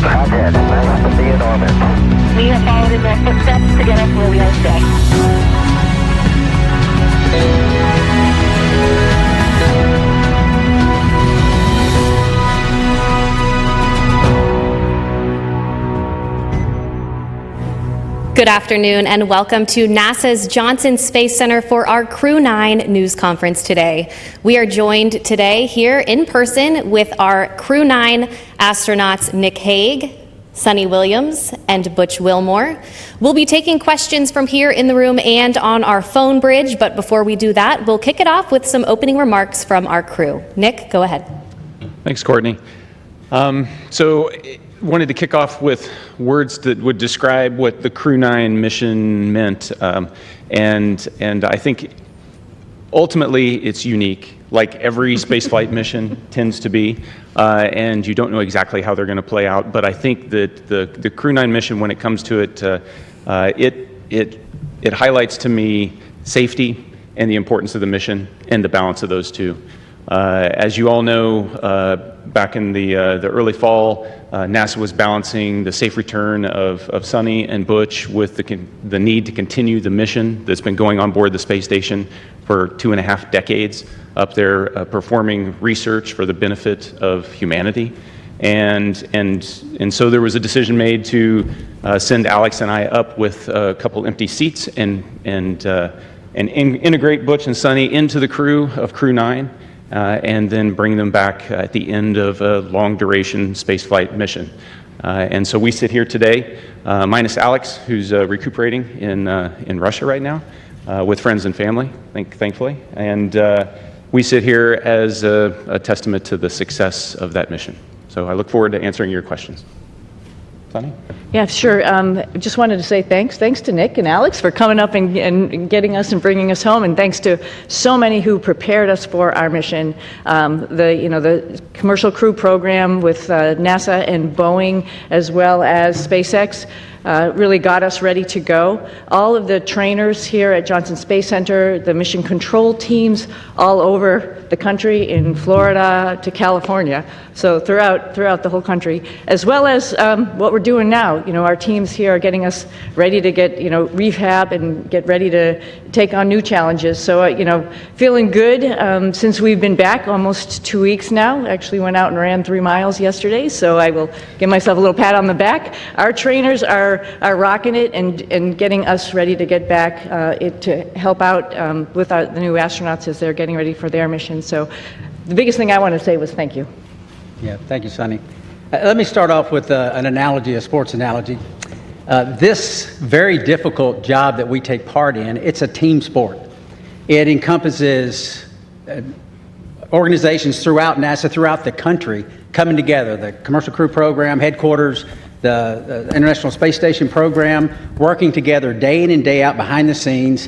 Roger, nice to be in orbit. We have followed in their footsteps to get us where we are today. Good afternoon and welcome to NASA's Johnson Space Center for our Crew 9 news conference today. We are joined today here in person with our Crew 9 astronauts Nick Hague, Suni Williams, and Butch Wilmore. We'll be taking questions from here in the room and on our phone bridge, but before we do that, we'll kick it off with some opening remarks from our crew. Nick, go ahead. Thanks, Courtney. Wanted to kick off with words that would describe what the Crew 9 mission meant, and I think ultimately it's unique, like every spaceflight mission tends to be, and you don't know exactly how they're going to play out. But I think that the Crew 9 mission, when it comes to it, it highlights to me safety and the importance of the mission and the balance of those two. As you all know, back in the early fall, NASA was balancing the safe return of Suni and Butch with the need to continue the mission that's been going on board the space station for 2.5 decades up there, performing research for the benefit of humanity. And so there was a decision made to send Alex and I up with a couple empty seats and integrate Butch and Suni into the crew of Crew 9. And then bring them back at the end of a long-duration spaceflight mission. And so we sit here today, minus Alex, who's recuperating in Russia right now, with friends and family, thankfully. And we sit here as a testament to the success of that mission. So I look forward to answering your questions. Suni? Yeah, sure. Just wanted to say thanks to Nick and Alex for coming up and getting us and bringing us home, and thanks to so many who prepared us for our mission. The commercial crew program with NASA and Boeing, as well as SpaceX, really got us ready to go. All of the trainers here at Johnson Space Center, the mission control teams all over the country, in Florida to California, so throughout the whole country, as well as what we're doing now. Our teams here are getting us ready to get, rehab and get ready to take on new challenges. So, feeling good since we've been back almost 2 weeks now. Actually went out and ran 3 miles yesterday, so I will give myself a little pat on the back. Our trainers are rocking it and getting us ready to get back to help out with the new astronauts as they're getting ready for their mission. So the biggest thing I want to say was thank you. Yeah, thank you, Suni. Let me start off with an analogy, a sports analogy. This very difficult job that we take part in, it's a team sport. It encompasses organizations throughout NASA, throughout the country, coming together. The Commercial Crew Program, headquarters, the International Space Station program, working together day in and day out behind the scenes,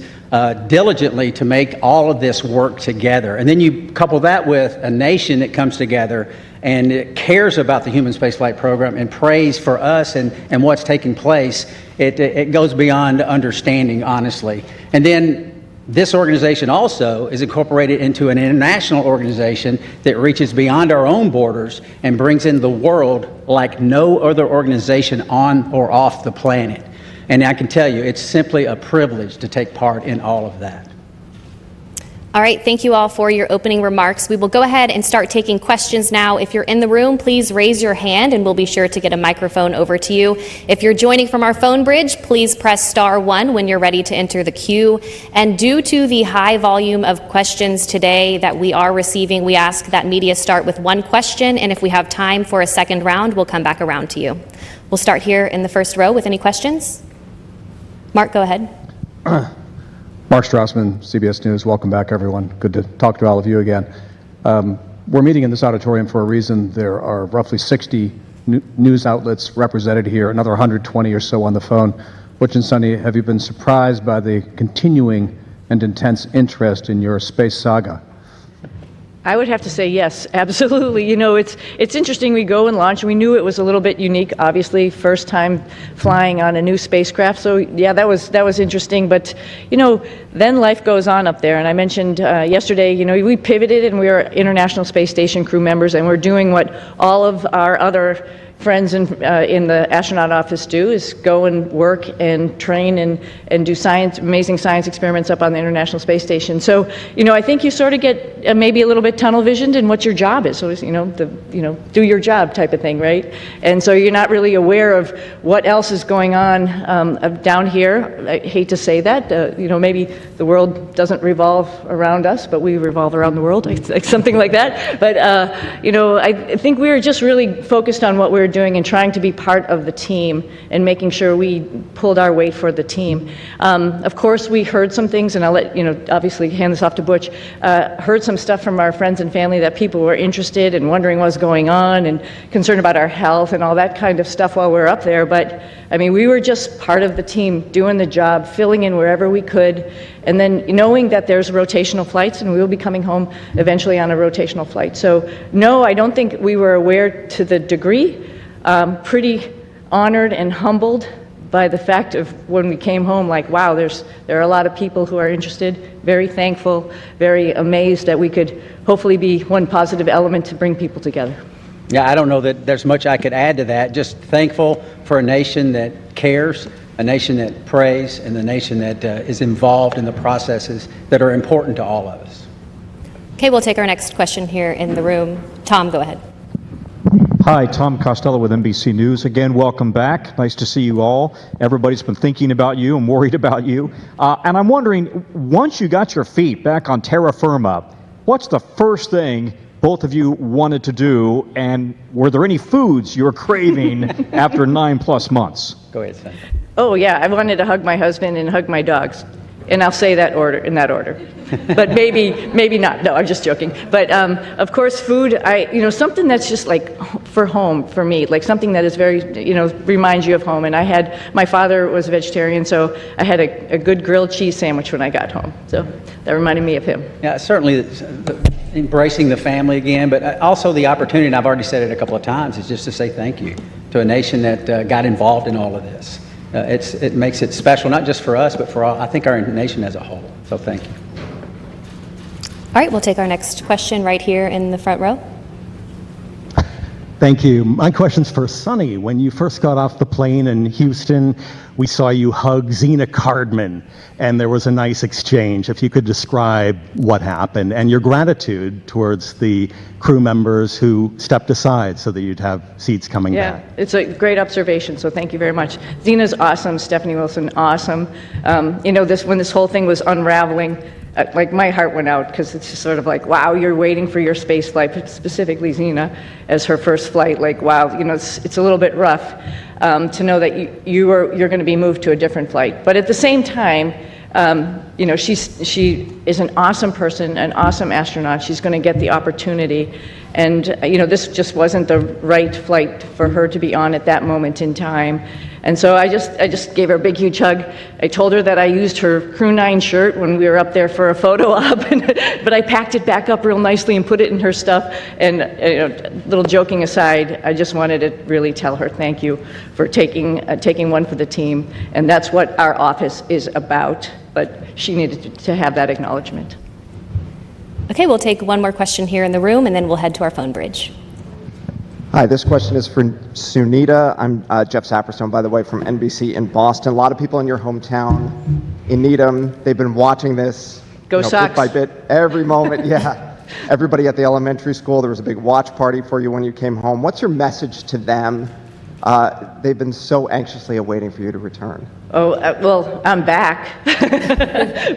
diligently to make all of this work together. And then you couple that with a nation that comes together and it cares about the human spaceflight program and prays for us and what's taking place. It goes beyond understanding, honestly. And then this organization also is incorporated into an international organization that reaches beyond our own borders and brings in the world like no other organization on or off the planet. And I can tell you, it's simply a privilege to take part in all of that. All right, thank you all for your opening remarks. We will go ahead and start taking questions now. If you're in the room, please raise your hand and we'll be sure to get a microphone over to you. If you're joining from our phone bridge, please press *1 when you're ready to enter the queue. And due to the high volume of questions today that we are receiving, we ask that media start with one question, and if we have time for a second round, we'll come back around to you. We'll start here in the first row with any questions. Mark, go ahead. Mark Strassman, CBS News. Welcome back, everyone. Good to talk to all of you again. We're meeting in this auditorium for a reason. There are roughly 60 news outlets represented here, another 120 or so on the phone. Butch and Suni, have you been surprised by the continuing and intense interest in your space saga? I would have to say yes, absolutely. It's interesting. We go and launch. We knew it was a little bit unique, obviously, first time flying on a new spacecraft. So yeah, that was interesting. But then life goes on up there. And I mentioned yesterday, we pivoted and we are International Space Station crew members, and we're doing what all of our other friends in the astronaut office do, is go and work and train and do amazing science experiments up on the International Space Station. So, I think you sort of get maybe a little bit tunnel visioned in what your job is. So, do your job type of thing, right? And so you're not really aware of what else is going on down here. I hate to say that, maybe the world doesn't revolve around us, but we revolve around the world, like something like that. But, I think we were just really focused on what we were doing and trying to be part of the team and making sure we pulled our weight for the team. Of course, we heard some things, and I'll let, obviously hand this off to Butch, heard some stuff from our friends and family that people were interested and wondering what was going on and concerned about our health and all that kind of stuff while we were up there. But, we were just part of the team, doing the job, filling in wherever we could, and then knowing that there's rotational flights and we will be coming home eventually on a rotational flight. So, no, I don't think we were aware to the degree. Pretty honored and humbled by the fact of when we came home, like, wow, there are a lot of people who are interested, very thankful, very amazed that we could hopefully be one positive element to bring people together. Yeah, I don't know that there's much I could add to that. Just thankful for a nation that cares, a nation that prays, and a nation that is involved in the processes that are important to all of us. Okay, we'll take our next question here in the room. Tom, go ahead. Hi, Tom Costello with NBC News. Again, welcome back. Nice to see you all. Everybody's been thinking about you and worried about you. And I'm wondering, once you got your feet back on terra firma, what's the first thing both of you wanted to do, and were there any foods you were craving after 9+ months? Go ahead, Suni. Oh yeah, I wanted to hug my husband and hug my dogs. And I'll say that in that order. But maybe not. No, I'm just joking. But of course, food, something that's just like for home for me, like something that is very, reminds you of home. And my father was a vegetarian, so I had a good grilled cheese sandwich when I got home. So that reminded me of him. Yeah, certainly embracing the family again, but also the opportunity, and I've already said it a couple of times, is just to say thank you to a nation that got involved in all of this. It makes it special, not just for us, but for all, I think our nation as a whole. So thank you. All right, we'll take our next question right here in the front row. Thank you. My question's for Suni. When you first got off the plane in Houston, we saw you hug Zena Cardman, and there was a nice exchange. If you could describe what happened and your gratitude towards the crew members who stepped aside so that you'd have seats coming back. Yeah, it's a great observation, so thank you very much. Zena's awesome, Stephanie Wilson, awesome. When this whole thing was unraveling, like my heart went out because it's just sort of like, wow, you're waiting for your space flight, but specifically Zena as her first flight. Like, wow, it's a little bit rough to know that you're going to be moved to a different flight. But at the same time, she is an awesome person, an awesome astronaut. She's going to get the opportunity, and this just wasn't the right flight for her to be on at that moment in time. And so I just gave her a big, huge hug. I told her that I used her Crew 9 shirt when we were up there for a photo op, but I packed it back up real nicely and put it in her stuff. And little joking aside, I just wanted to really tell her thank you for taking one for the team. And that's what our office is about. But she needed to have that acknowledgement. Okay, we'll take one more question here in the room, and then we'll head to our phone bridge. Hi, this question is for Sunita. I'm Jeff Saperstone, by the way, from NBC in Boston. A lot of people in your hometown, in Needham, they've been watching this Sox. bit by bit, every moment. Yeah, everybody at the elementary school, there was a big watch party for you when you came home. What's your message to them? They've been so anxiously awaiting for you to return. Oh, well, I'm back.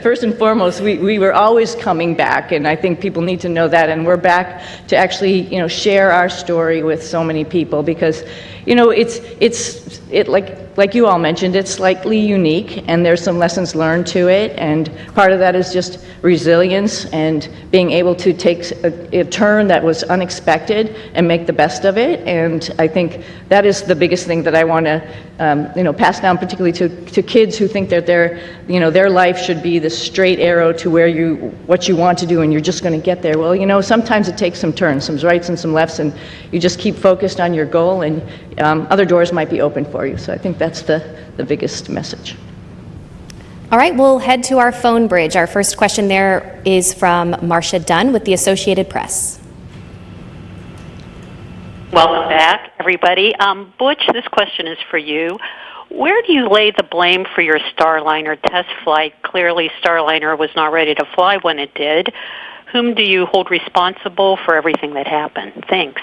First and foremost, we were always coming back, and I think people need to know that, and we're back to actually, share our story with so many people, because, it's like you all mentioned, it's slightly unique, and there's some lessons learned to it, and part of that is just resilience and being able to take a turn that was unexpected and make the best of it. And I think that is the biggest thing that I want to, pass down, particularly to kids who think that their life should be the straight arrow to what you want to do, and you're just going to get there. Well, sometimes it takes some turns, some rights and some lefts, and you just keep focused on your goal, and other doors might be open for you. So I think that's the biggest message. All right, we'll head to our phone bridge. Our first question there is from Marcia Dunn with the Associated Press. Welcome back, everybody. Butch, this question is for you. Where do you lay the blame for your Starliner test flight? Clearly, Starliner was not ready to fly when it did. Whom do you hold responsible for everything that happened? Thanks.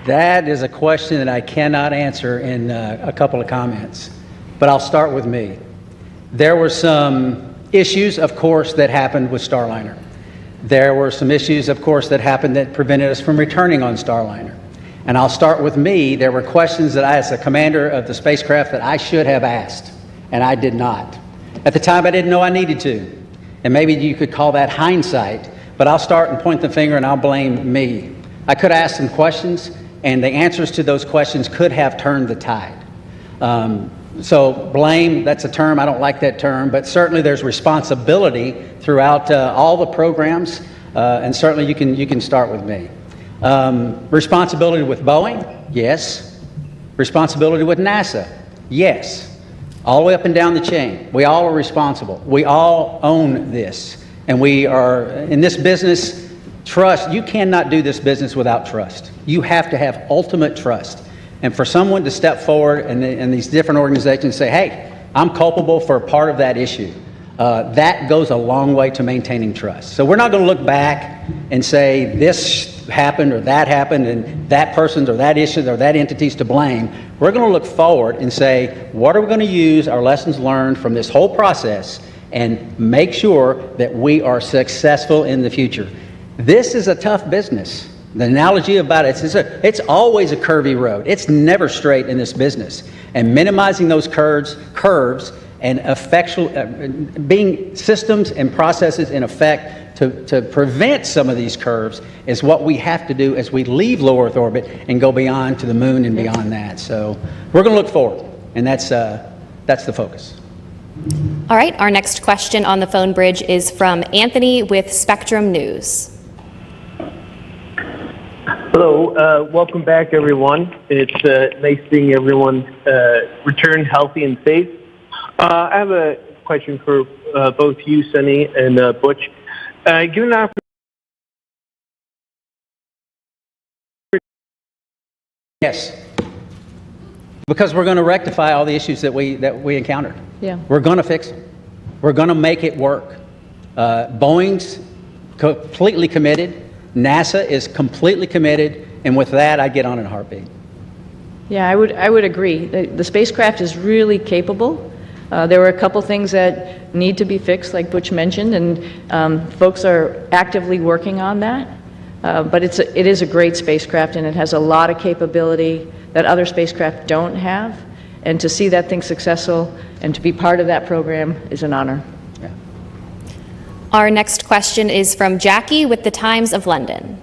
That is a question that I cannot answer in a couple of comments, but I'll start with me. There were some issues, of course, that happened with Starliner. There were some issues, of course, that happened that prevented us from returning on Starliner. And I'll start with me. There were questions that I, as the commander of the spacecraft, that I should have asked, and I did not. At the time, I didn't know I needed to. And maybe you could call that hindsight, but I'll start and point the finger and I'll blame me. I could have asked some questions, and the answers to those questions could have turned the tide. So blame, that's a term, I don't like that term, but certainly there's responsibility throughout all the programs, and certainly you can start with me. Responsibility with Boeing? Yes. Responsibility with NASA? Yes. All the way up and down the chain. We all are responsible. We all own this. And we are, in this business, trust. You cannot do this business without trust. You have to have ultimate trust. And for someone to step forward and these different organizations say, hey, I'm culpable for part of that issue, that goes a long way to maintaining trust. So we're not going to look back and say this happened or that happened and that person's or that issue or that entity's to blame. We're going to look forward and say, what are we going to use our lessons learned from this whole process and make sure that we are successful in the future. This is a tough business. The analogy about it, it's always a curvy road. It's never straight in this business. And minimizing those curves and being systems and processes in effect to prevent some of these curves is what we have to do as we leave low Earth orbit and go beyond to the moon and beyond that. So we're going to look forward, and that's the focus. All right, our next question on the phone bridge is from Anthony with Spectrum News. Hello, welcome back, everyone. It's nice seeing everyone return healthy and safe. I have a question for both you, Suni, and Butch. Given the Yes, because we're going to rectify all the issues that we encountered. Yeah. We're going to fix them. We're going to make it work. Boeing's completely committed. NASA is completely committed, and with that, I get on in a heartbeat. Yeah, I would agree. The spacecraft is really capable. There were a couple things that need to be fixed, like Butch mentioned, and folks are actively working on that. But it is a great spacecraft, and it has a lot of capability that other spacecraft don't have. And to see that thing successful and to be part of that program is an honor. Yeah. Our next question is from Jackie with the Times of London.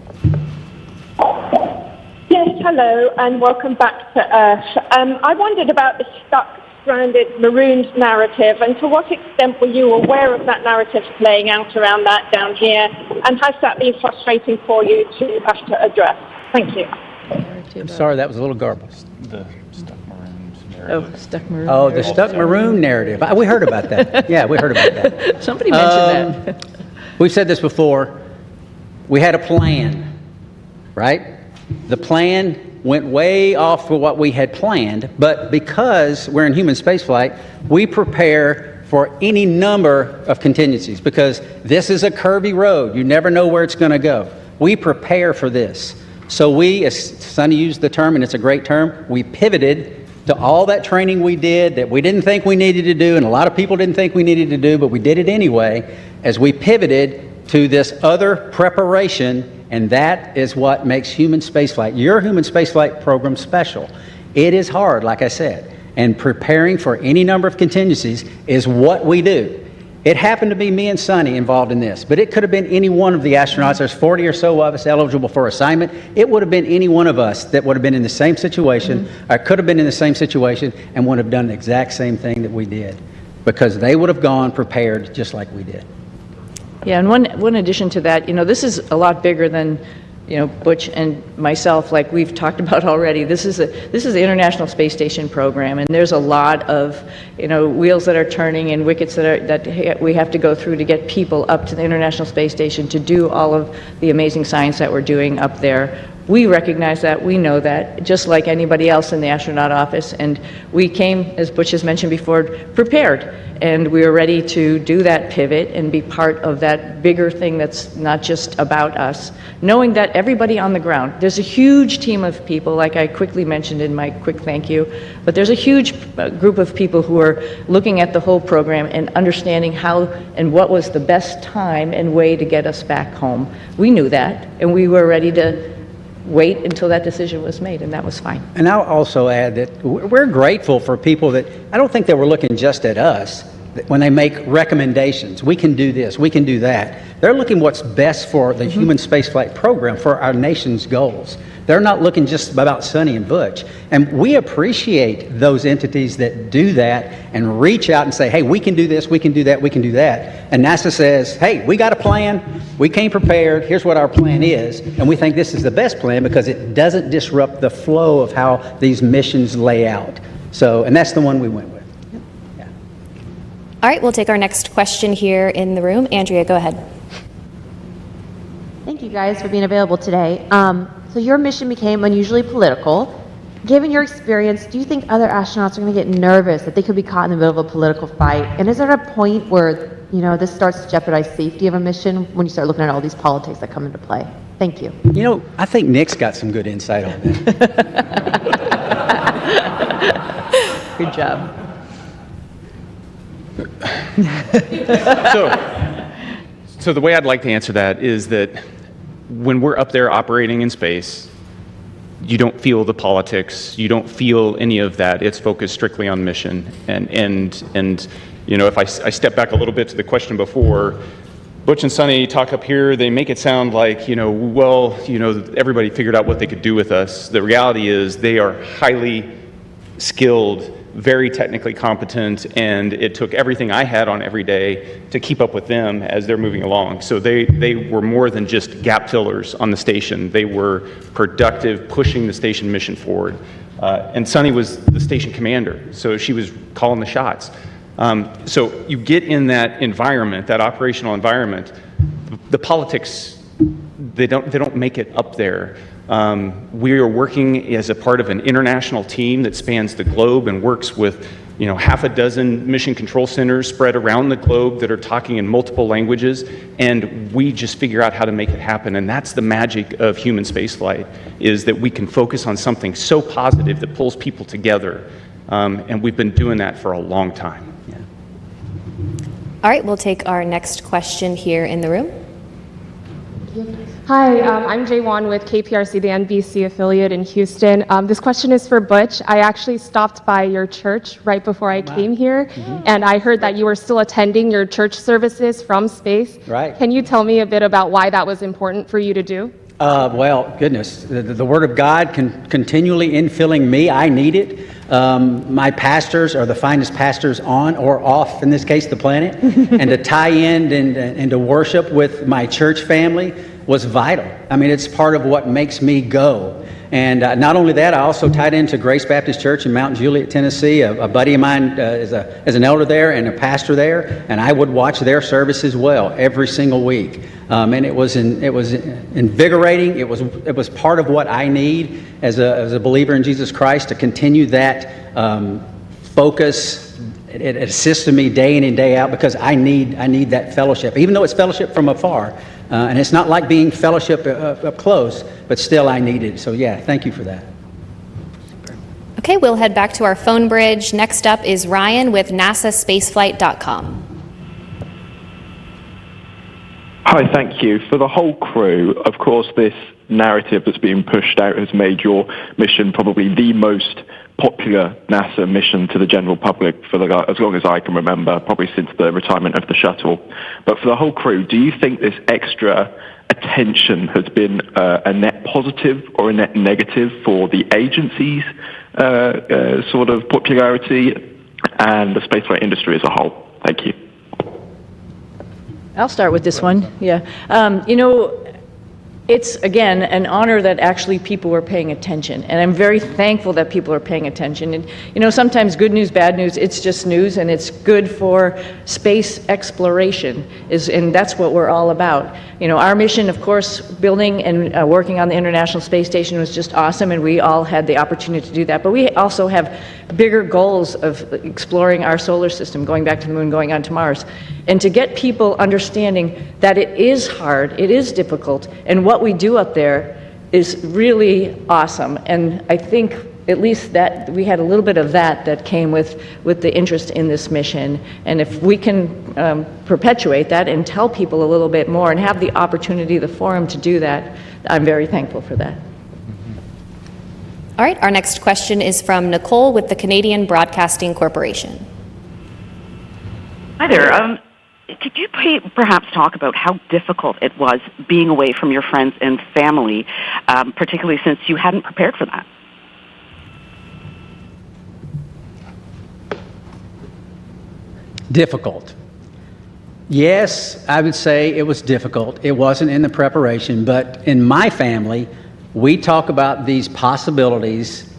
Yes, hello, and welcome back to Earth. I wondered about the stuck, stranded, marooned narrative, and to what extent were you aware of that narrative playing out around that down here, and has that been frustrating for you to have to address? Thank you. I'm sorry, that was a little garbled. The stuck maroons narrative. Oh, stuck maroon. Oh, the stuck maroon narrative. We heard about that. Yeah, we heard about that. Somebody mentioned that. We've said this before. We had a plan, right? The plan went way off for what we had planned, but because we're in human spaceflight, we prepare for any number of contingencies because this is a curvy road. You never know where it's going to go. We prepare for this. So we, as Suni used the term, and it's a great term, we pivoted to all that training we did that we didn't think we needed to do, and a lot of people didn't think we needed to do, but we did it anyway, as we pivoted to this other preparation, and that is what makes human spaceflight, your human spaceflight program, special. It is hard, like I said, and preparing for any number of contingencies is what we do. It happened to be me and Suni involved in this, but it could have been any one of the astronauts. There's 40 or so of us eligible for assignment. It would have been any one of us that would have been in the same situation, or could have been in the same situation, and would have done the exact same thing that we did, because they would have gone prepared just like we did. Yeah, and one addition to that, this is a lot bigger than, Butch and myself, like we've talked about already. This is the International Space Station program, and there's a lot of, wheels that are turning and wickets that we have to go through to get people up to the International Space Station to do all of the amazing science that we're doing up there We recognize that, we know that, just like anybody else in the astronaut office, and we came, as Butch has mentioned before, prepared, and we are ready to do that pivot and be part of that bigger thing that's not just about us, knowing that everybody on the ground, there's a huge team of people, like I quickly mentioned in my quick thank you, but there's a huge group of people who are looking at the whole program and understanding how and what was the best time and way to get us back home. We knew that, and we were ready to wait until that decision was made, and that was fine. And I'll also add that we're grateful for people that, I don't think they were looking just at us when they make recommendations. We can do this, we can do that. They're looking what's best for the human spaceflight program, for our nation's goals. They're not looking just about Suni and Butch. And we appreciate those entities that do that and reach out and say, hey, we can do this, we can do that, we can do that. And NASA says, hey, we got a plan, we came prepared, here's what our plan is. And we think this is the best plan because it doesn't disrupt the flow of how these missions lay out. So, and that's the one we went with. Yeah. All right, we'll take our next question here in the room. Andrea, go ahead. Thank you guys for being available today. So your mission became unusually political. Given your experience, do you think other astronauts are going to get nervous that they could be caught in the middle of a political fight? And is there a point where, you know, this starts to jeopardize safety of a mission when you start looking at all these politics that come into play? Thank you. You know, I think Nick's got some good insight on that. Good job. So the way I'd like to answer that is that when we're up there operating in space, you don't feel the politics, you don't feel any of that. It's focused strictly on mission. And you know, if I step back a little bit to the question before, Butch and Suni talk up here, they make it sound like, you know, well, you know, everybody figured out what they could do with us. The reality is they are highly skilled, very technically competent, and it took everything I had on every day to keep up with them as they're moving along. So they were more than just gap fillers on the station. They were productive, pushing the station mission forward. And Suni was the station commander, so she was calling the shots. So you get in that environment, that operational environment, the politics, they don't make it up there. We are working as a part of an international team that spans the globe and works with, you know, half a dozen mission control centers spread around the globe that are talking in multiple languages, and we just figure out how to make it happen. And that's the magic of human spaceflight, is that we can focus on something so positive that pulls people together. And we've been doing that for a long time. Yeah. All right, we'll take our next question here in the room. Hi, I'm Jay Wan with KPRC, the NBC affiliate in Houston. This question is for Butch. I actually stopped by your church right before I came here, and I heard that you were still attending your church services from space. Right. Can you tell me a bit about why that was important for you to do? Well, goodness, the Word of God continually infilling me. I need it. My pastors are the finest pastors on or off, in this case, the planet. And to tie in and to worship with my church family was vital. I mean, it's part of what makes me go. And not only that, I also tied into Grace Baptist Church in Mount Juliet, Tennessee. A buddy of mine is an elder there and a pastor there, and I would watch their service as well every single week. And it was invigorating. It was part of what I need as a believer in Jesus Christ, to continue that focus. It assisted me day in and day out, because I need that fellowship, even though it's fellowship from afar. And it's not like being fellowship up close, but still I need it. So yeah, thank you for that. Okay, we'll head back to our phone bridge. Next up is Ryan with NASAspaceflight.com. Hi, thank you. For the whole crew, of course, this narrative that's being pushed out has made your mission probably the most popular NASA mission to the general public for as long as I can remember, probably since the retirement of the shuttle. But for the whole crew, do you think this extra attention has been a net positive or a net negative for the agency's sort of popularity and the spaceflight industry as a whole? Thank you. I'll start with this one. Yeah. You know, It's, again, an honor that actually people are paying attention. And I'm very thankful that people are paying attention. And, you know, sometimes good news, bad news, it's just news, and it's good for space exploration, and that's what we're all about. You know, our mission, of course, building and working on the International Space Station was just awesome, and we all had the opportunity to do that. But we also have bigger goals of exploring our solar system, going back to the moon, going on to Mars. And to get people understanding that it is hard, it is difficult, and what we do up there is really awesome. And I think at least that we had a little bit of that came with the interest in this mission. And if we can perpetuate that and tell people a little bit more and have the opportunity, the forum to do that, I'm very thankful for that. All right, our next question is from Nicole with the Canadian Broadcasting Corporation. Hi there. Could you perhaps talk about how difficult it was being away from your friends and family, particularly since you hadn't prepared for that? Difficult. Yes, I would say it was difficult. It wasn't in the preparation, but in my family, we talk about these possibilities.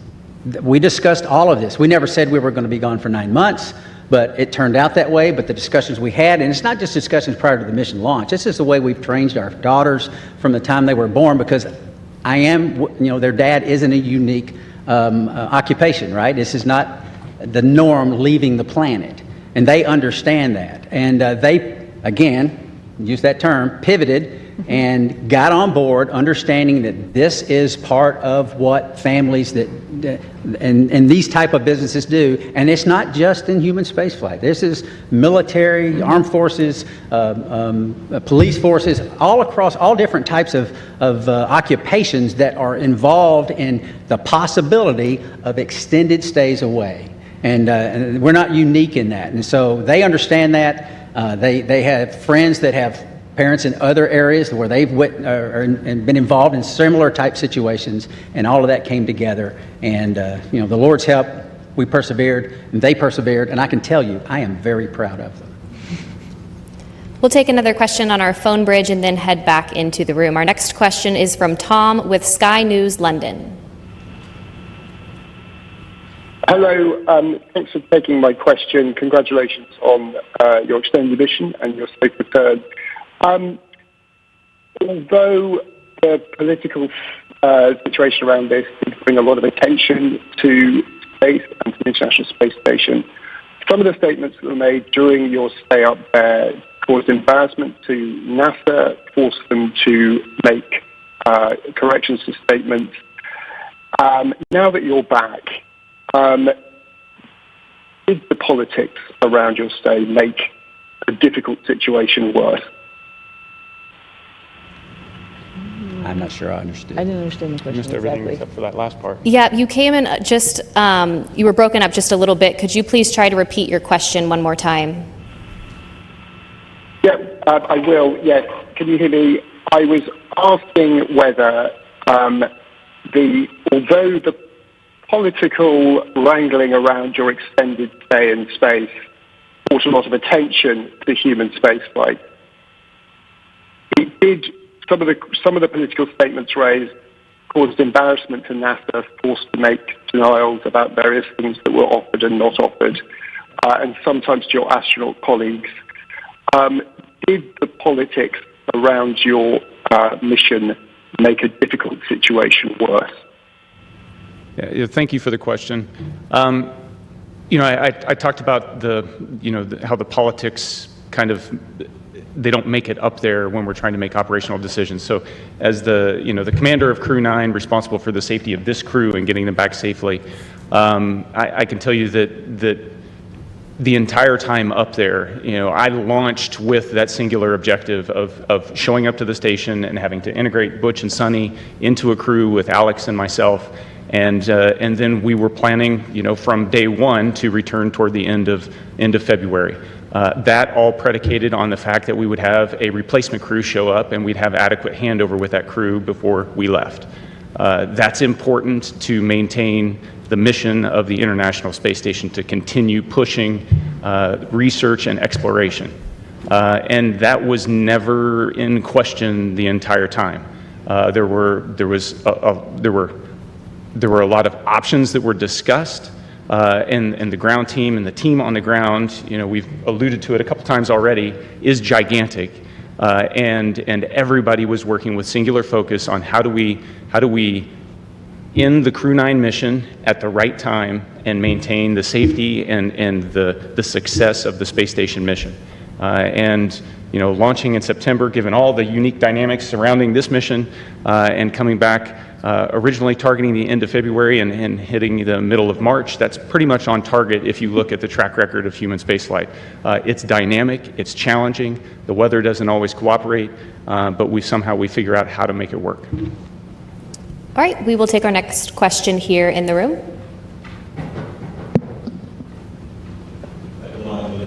We discussed all of this. We never said we were going to be gone for 9 months, but it turned out that way. But the discussions we had, and it's not just discussions prior to the mission launch, this is the way we've trained our daughters from the time they were born, because their dad isn't a unique occupation, right? This is not the norm leaving the planet. And they understand that. And they, again, use that term, pivoted and got on board, understanding that this is part of what families and these type of businesses do. And it's not just in human spaceflight. This is military, armed forces, police forces, all across all different types of occupations that are involved in the possibility of extended stays away. And we're not unique in that. And so they understand that. They have friends that have parents in other areas where they've been involved in similar type situations, and all of that came together. And the Lord's help, we persevered, and they persevered, and I can tell you, I am very proud of them. We'll take another question on our phone bridge and then head back into the room. Our next question is from Tom with Sky News London. Hello, thanks for taking my question. Congratulations on your extended mission and your safe return. Although the political situation around this did bring a lot of attention to space and to the International Space Station, some of the statements that were made during your stay up there caused embarrassment to NASA, forced them to make corrections to statements. Now that you're back, did the politics around your stay make a difficult situation worse? I'm not sure I understood. I didn't understand the question. I missed everything except for that last part. Yeah, you came in just, you were broken up just a little bit. Could you please try to repeat your question one more time? Yeah, I will. Yes. Can you hear me? I was asking whether although the political wrangling around your extended stay in space brought a lot of attention to human spaceflight, it did. Some of the political statements raised caused embarrassment to NASA, forced to make denials about various things that were offered and not offered, and sometimes to your astronaut colleagues. Did the politics around your mission make a difficult situation worse? Yeah, thank you for the question. I talked about how the politics kind of, they don't make it up there when we're trying to make operational decisions. So as the commander of Crew 9, responsible for the safety of this crew and getting them back safely, I can tell you that the entire time up there, I launched with that singular objective of showing up to the station and having to integrate Butch and Suni into a crew with Alex and myself. And then we were planning, from day one to return toward the end of February. That all predicated on the fact that we would have a replacement crew show up and we'd have adequate handover with that crew before we left. That's important to maintain the mission of the International Space Station, to continue pushing research and exploration. And that was never in question the entire time. There were a lot of options that were discussed, and the ground team and the team on the ground, we've alluded to it a couple times already, is gigantic, and everybody was working with singular focus on how do we end the Crew 9 mission at the right time and maintain the safety and the success of the space station mission. Launching in September, given all the unique dynamics surrounding this mission, and coming back originally targeting the end of February and hitting the middle of March, that's pretty much on target if you look at the track record of human spaceflight. It's dynamic, it's challenging, the weather doesn't always cooperate, but we figure out how to make it work. All right, we will take our next question here in the room.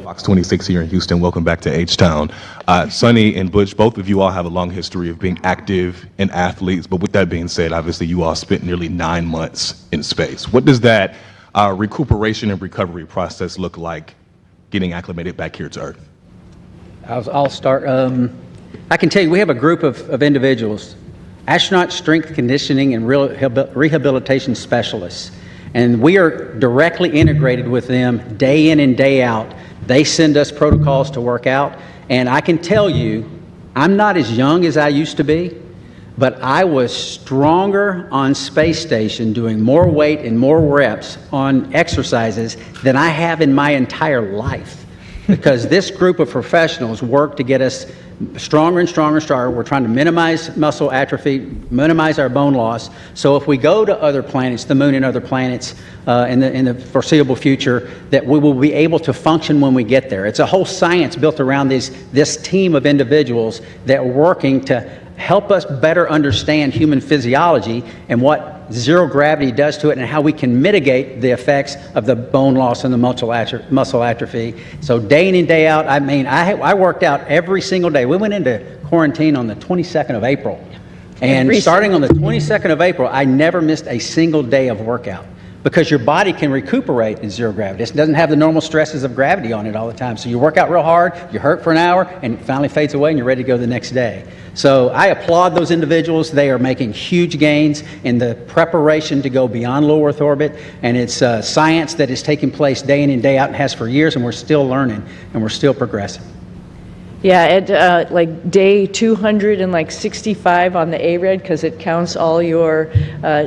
Fox 26 here in Houston. Welcome back to H-Town. Suni and Butch, both of you all have a long history of being active and athletes, but with that being said, obviously you all spent nearly 9 months in space. What does that recuperation and recovery process look like getting acclimated back here to Earth? I'll start. I can tell you we have a group of individuals, astronaut strength conditioning and rehabilitation specialists, and we are directly integrated with them day in and day out. They send us protocols to work out, and I can tell you, I'm not as young as I used to be, but I was stronger on space station doing more weight and more reps on exercises than I have in my entire life, because this group of professionals work to get us stronger and stronger and stronger. We're trying to minimize muscle atrophy, minimize our bone loss. So if we go to other planets, the moon and other planets in the foreseeable future, that we will be able to function when we get there. It's a whole science built around this team of individuals that are working to help us better understand human physiology and what zero gravity does to it and how we can mitigate the effects of the bone loss and the muscle atrophy. So day in and day out, I worked out every single day. We went into quarantine on the 22nd of April. And starting on the 22nd of April, I never missed a single day of workout, because your body can recuperate in zero gravity. It doesn't have the normal stresses of gravity on it all the time. So you work out real hard, you hurt for an hour, and it finally fades away and you're ready to go the next day. So I applaud those individuals. They are making huge gains in the preparation to go beyond low Earth orbit, and it's science that is taking place day in and day out and has for years, and we're still learning and we're still progressing. Yeah, at like day 265 on the ARED, because it counts all your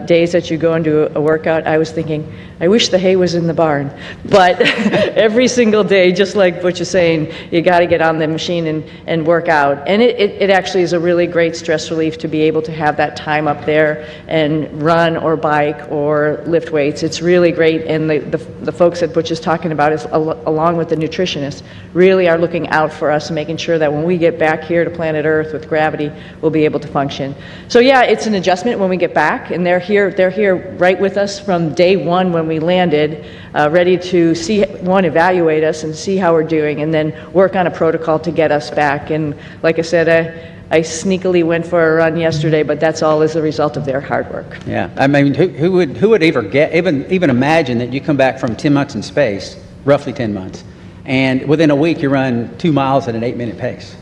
days that you go into a workout, I was thinking, I wish the hay was in the barn. But every single day, just like Butch is saying, you got to get on the machine and work out. And it actually is a really great stress relief to be able to have that time up there and run or bike or lift weights. It's really great. And the folks that Butch is talking about, is along with the nutritionists, really are looking out for us and making sure that when we get back here to planet Earth with gravity, we'll be able to function. So yeah, it's an adjustment when we get back, and they're here right with us from day one when we landed, ready to evaluate us and see how we're doing, and then work on a protocol to get us back. And like I said, I sneakily went for a run yesterday, but that's all as a result of their hard work. Yeah, I mean, who would even imagine that you come back from 10 months in space, roughly 10 months, and within a week you run 2 miles at an 8-minute pace?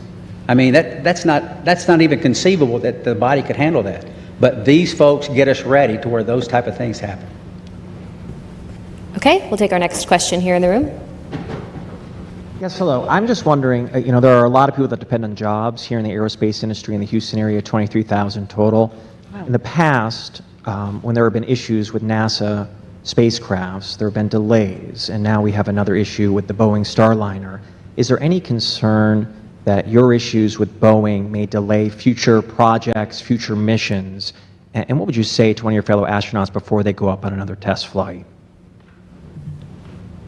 I mean, that's not even conceivable that the body could handle that. But these folks get us ready to where those type of things happen. Okay, we'll take our next question here in the room. Yes, hello. I'm just wondering, there are a lot of people that depend on jobs here in the aerospace industry in the Houston area, 23,000 total. Wow. In the past, when there have been issues with NASA spacecrafts, there have been delays, and now we have another issue with the Boeing Starliner. Is there any concern that your issues with Boeing may delay future projects, future missions? And what would you say to one of your fellow astronauts before they go up on another test flight?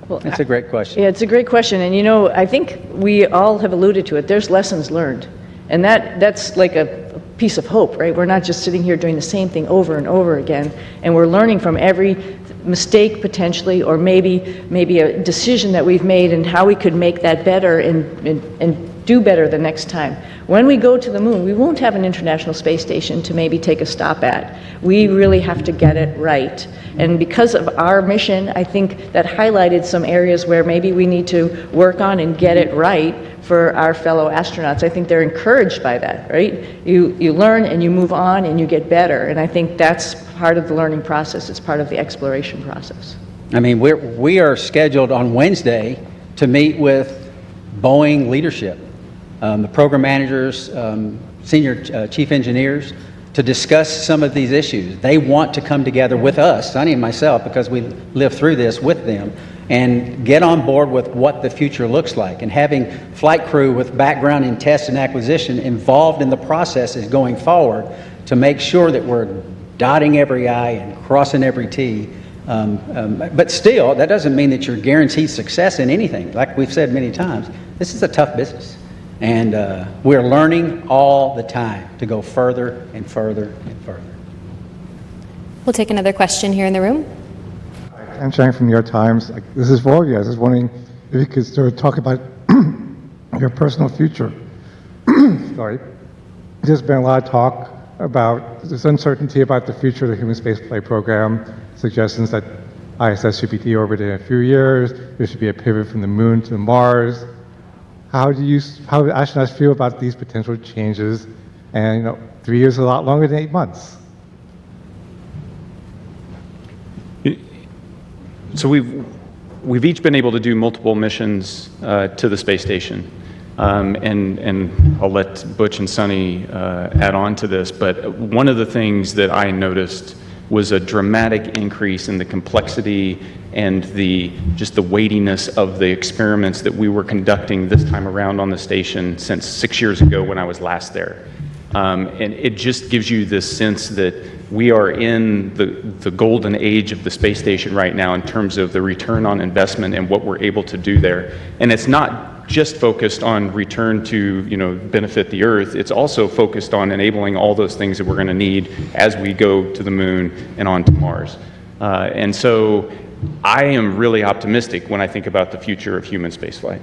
Well, that's a great question. Yeah, it's a great question. And I think we all have alluded to it. There's lessons learned. And that's like a piece of hope, right? We're not just sitting here doing the same thing over and over again. And we're learning from every mistake potentially, or maybe a decision that we've made, and how we could make that better and do better the next time. When we go to the moon, we won't have an International Space Station to maybe take a stop at. We really have to get it right. And because of our mission, I think that highlighted some areas where maybe we need to work on and get it right for our fellow astronauts. I think they're encouraged by that, right? You learn and you move on and you get better. And I think that's part of the learning process. It's part of the exploration process. I mean, we are scheduled on Wednesday to meet with Boeing leadership, the program managers, senior chief engineers, to discuss some of these issues. They want to come together with us, Suni and myself, because we live through this with them, and get on board with what the future looks like. And having flight crew with background in test and acquisition involved in the processes going forward to make sure that we're dotting every I and crossing every T. But still, that doesn't mean that you're guaranteed success in anything. Like we've said many times, this is a tough business. And we're learning all the time to go further and further and further. We'll take another question here in the room. I'm Chang from New York Times. This is for you guys. I was wondering if you could sort of talk about your personal future. Sorry. There's been a lot of talk about this uncertainty about the future of the human spaceflight program, suggestions that ISS should be deorbited in a few years, there should be a pivot from the moon to Mars. How do astronauts feel about these potential changes? And 3 years is a lot longer than 8 months. So we've each been able to do multiple missions to the space station, and I'll let Butch and Suni add on to this. But one of the things that I noticed was a dramatic increase in the complexity and just the weightiness of the experiments that we were conducting this time around on the station since 6 years ago when I was last there. And it just gives you this sense that we are in the golden age of the space station right now in terms of the return on investment and what we're able to do there. And it's not just focused on return to benefit the Earth. It's also focused on enabling all those things that we're going to need as we go to the moon and on to Mars. And so I am really optimistic when I think about the future of human spaceflight.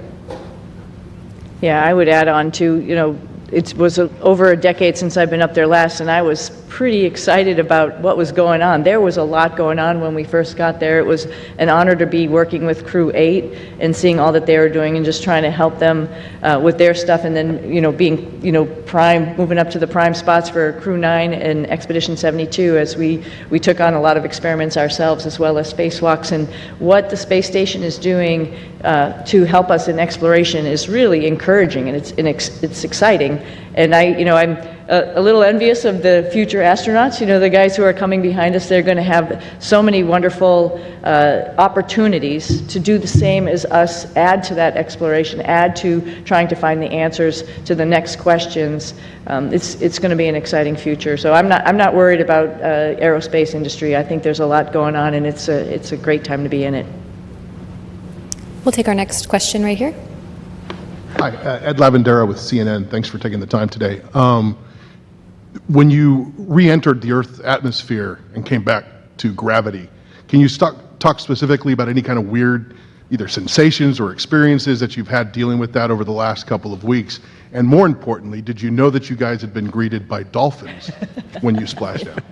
Yeah, I would add on to, it was over a decade since I've been up there last, and I was pretty excited about what was going on. There was a lot going on when we first got there. It was an honor to be working with Crew 8 and seeing all that they were doing and just trying to help them with their stuff, and then being prime, moving up to the prime spots for Crew 9 and Expedition 72 as we took on a lot of experiments ourselves as well as spacewalks. And what the space station is doing to help us in exploration is really encouraging, and it's exciting. And I'm a little envious of the future astronauts. The guys who are coming behind us, they're going to have so many wonderful opportunities to do the same as us, add to that exploration, add to trying to find the answers to the next questions. It's going to be an exciting future. So I'm not worried about aerospace industry. I think there's a lot going on, and it's a great time to be in it. We'll take our next question right here. Hi, Ed Lavandera with CNN. Thanks for taking the time today. When you re-entered the Earth's atmosphere and came back to gravity, can you talk specifically about any kind of weird either sensations or experiences that you've had dealing with that over the last couple of weeks? And more importantly, did you know that you guys had been greeted by dolphins when you splashed out?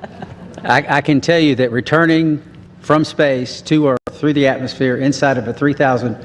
I can tell you that returning from space to Earth through the atmosphere inside of a 3,000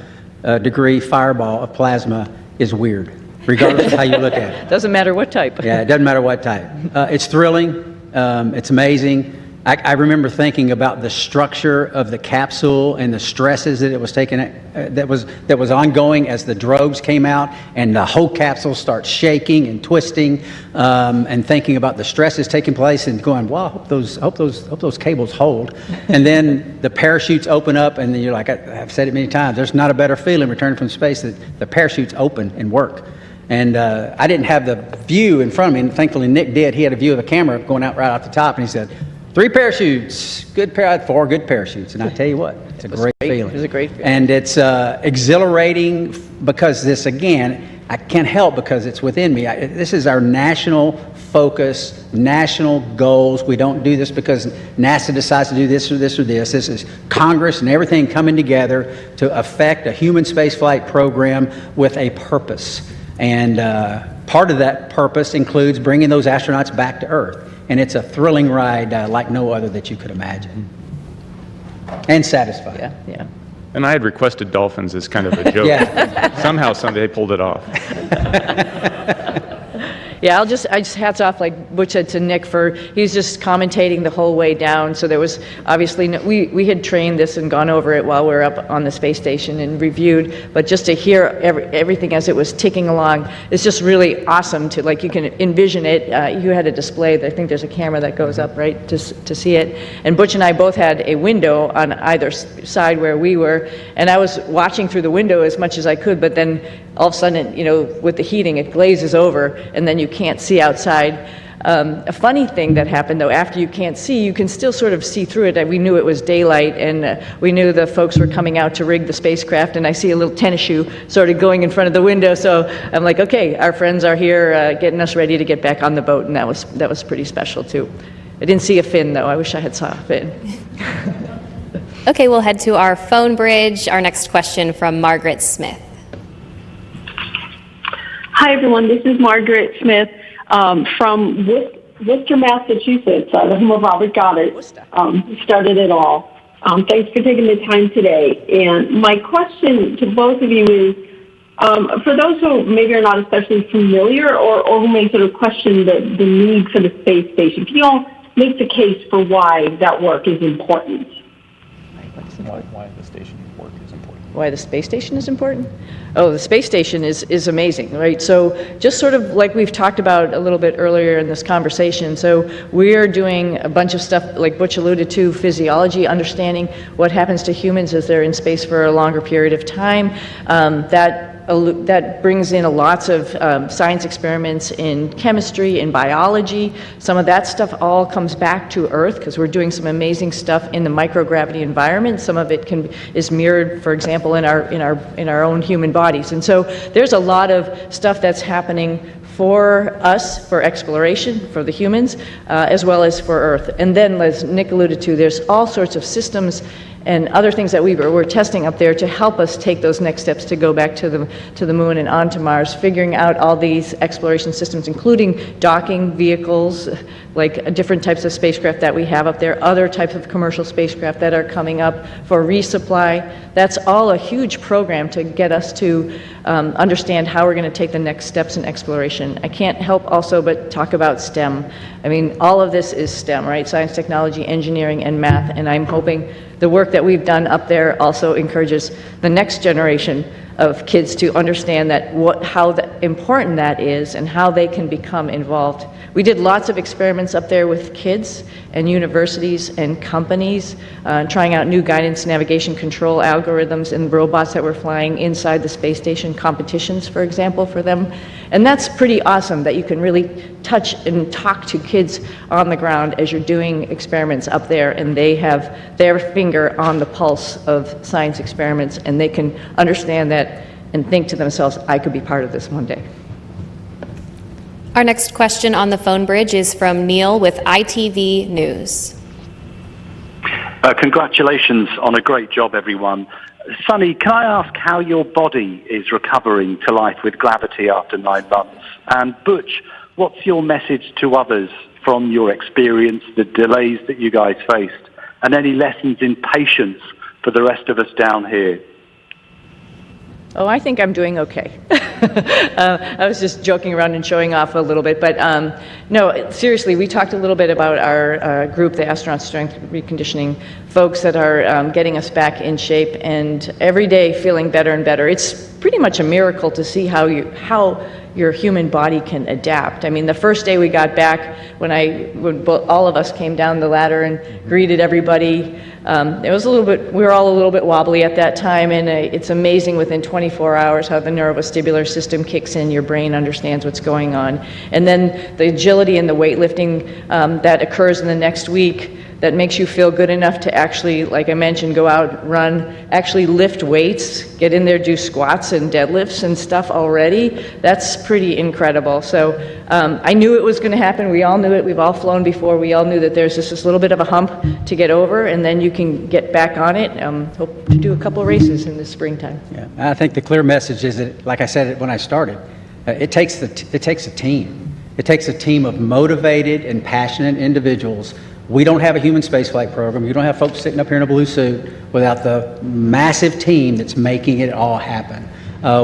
degree fireball of plasma is weird, regardless of how you look at it. Doesn't matter what type. Yeah, it doesn't matter what type. It's thrilling. It's amazing. I remember thinking about the structure of the capsule and the stresses that it was taking, that was ongoing as the drogues came out, and the whole capsule starts shaking and twisting, and thinking about the stresses taking place, and going, "Wow, hope those cables hold." And then the parachutes open up, and then you're like, I've said it many times. There's not a better feeling returning from space that the parachutes open and work. And I didn't have the view in front of me, and thankfully Nick did. He had a view of the camera going out right off the top, and he said, 3 parachutes, I had 4 good parachutes, and I tell you what, it's a great feeling. It was a great feeling. And it's exhilarating because this, again, I can't help because it's within me. This is our national focus, national goals. We don't do this because NASA decides to do this or this or this. This is Congress and everything coming together to affect a human spaceflight program with a purpose. And part of that purpose includes bringing those astronauts back to Earth. And it's a thrilling ride like no other that you could imagine. And satisfying. Yeah. And I had requested dolphins as kind of a joke. Somehow, they pulled it off. Yeah, I just hats off, like Butch said, to Nick he's just commentating the whole way down. So there was obviously, we had trained this and gone over it while we were up on the space station and reviewed, but just to hear everything as it was ticking along, it's just really awesome to, like, you can envision it. You had a display, I think there's a camera that goes up, right, to see it. And Butch and I both had a window on either side where we were, and I was watching through the window as much as I could, but then all of a sudden, with the heating, it glazes over, and then you can't see outside. A funny thing that happened, though, after you can't see, you can still sort of see through it. We knew it was daylight, and we knew the folks were coming out to rig the spacecraft, and I see a little tennis shoe sort of going in front of the window, so I'm like, okay, our friends are here getting us ready to get back on the boat, and that was pretty special, too. I didn't see a fin, though. I wish I had saw a fin. Okay, we'll head to our phone bridge. Our next question from Margaret Smith. Hi, everyone. This is Margaret Smith from Worcester, Massachusetts, the home of Robert Goddard. Started it all. Thanks for taking the time today. And my question to both of you is, for those who maybe are not especially familiar or who may sort of question the need for the space station, can you all make the case for why that work is important? Why the station work is important. Why the space station is important? Oh, the space station is amazing, right? So just sort of like we've talked about a little bit earlier in this conversation, so we're doing a bunch of stuff, like Butch alluded to, physiology, understanding what happens to humans as they're in space for a longer period of time. That brings in lots of science experiments in chemistry, in biology. Some of that stuff all comes back to Earth because we're doing some amazing stuff in the microgravity environment. Some of it is mirrored, for example, in our own human bodies. And so there's a lot of stuff that's happening for us, for exploration, for the humans, as well as for Earth. And then, as Nick alluded to, there's all sorts of systems and other things that we're testing up there to help us take those next steps to go back to the moon and onto Mars, figuring out all these exploration systems, including docking vehicles, like different types of spacecraft that we have up there, other types of commercial spacecraft that are coming up for resupply. That's all a huge program to get us to understand how we're going to take the next steps in exploration. I can't help also but talk about STEM. I mean, all of this is STEM, right? Science, technology, engineering, and math, and I'm hoping the work that we've done up there also encourages the next generation of kids to understand how important that is and how they can become involved. We did lots of experiments up there with kids and universities and companies, trying out new guidance, navigation, control algorithms and robots that were flying inside the space station, competitions, for example, for them. And that's pretty awesome that you can really touch and talk to kids on the ground as you're doing experiments up there, and they have their finger on the pulse of science experiments, and they can understand that and think to themselves, I could be part of this one day. Our next question on the phone bridge is from Neil with ITV News. Congratulations on a great job, everyone. Suni, can I ask how your body is recovering to life with gravity after 9 months? And Butch, what's your message to others from your experience, the delays that you guys faced, and any lessons in patience for the rest of us down here? Oh, I think I'm doing okay. I was just joking around and showing off a little bit, but no, seriously, we talked a little bit about our group, the Astronaut Strength Reconditioning folks that are getting us back in shape, and every day feeling better and better. It's pretty much a miracle to see how your human body can adapt. I mean, the first day we got back, when all of us came down the ladder and greeted everybody, it was we were all a little bit wobbly at that time, and it's amazing within 24 hours how the neurovestibular system kicks in, your brain understands what's going on. And then the agility and the weightlifting that occurs in the next week, that makes you feel good enough to actually, like I mentioned, go out, run, actually lift weights, get in there, do squats and deadlifts and stuff already. That's pretty incredible. So I knew it was going to happen. We all knew it. We've all flown before. We all knew that there's just this little bit of a hump to get over, and then you can get back on it. Hope to do a couple of races in the springtime. Yeah, I think the clear message is that, like I said when I started, It takes a team. It takes a team of motivated and passionate individuals. We don't have a human spaceflight program. You don't have folks sitting up here in a blue suit without the massive team that's making it all happen.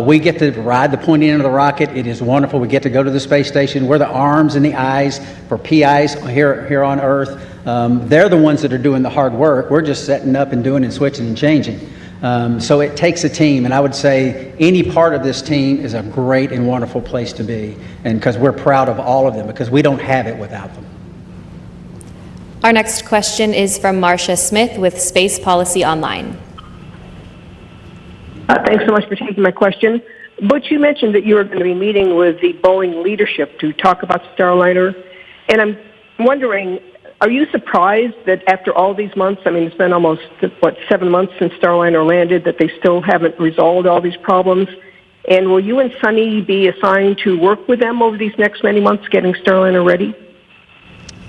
We get to ride the pointy end of the rocket. It is wonderful. We get to go to the space station. We're the arms and the eyes for PIs here on Earth. They're the ones that are doing the hard work. We're just setting up and doing and switching and changing. So it takes a team, and I would say any part of this team is a great and wonderful place to be, and because we're proud of all of them, because we don't have it without them. Our next question is from Marcia Smith with Space Policy Online. Thanks so much for taking my question. Butch, you mentioned that you were going to be meeting with the Boeing leadership to talk about Starliner, and I'm wondering, are you surprised that after all these months, I mean, it's been almost, 7 months since Starliner landed, that they still haven't resolved all these problems? And will you and Suni be assigned to work with them over these next many months getting Starliner ready?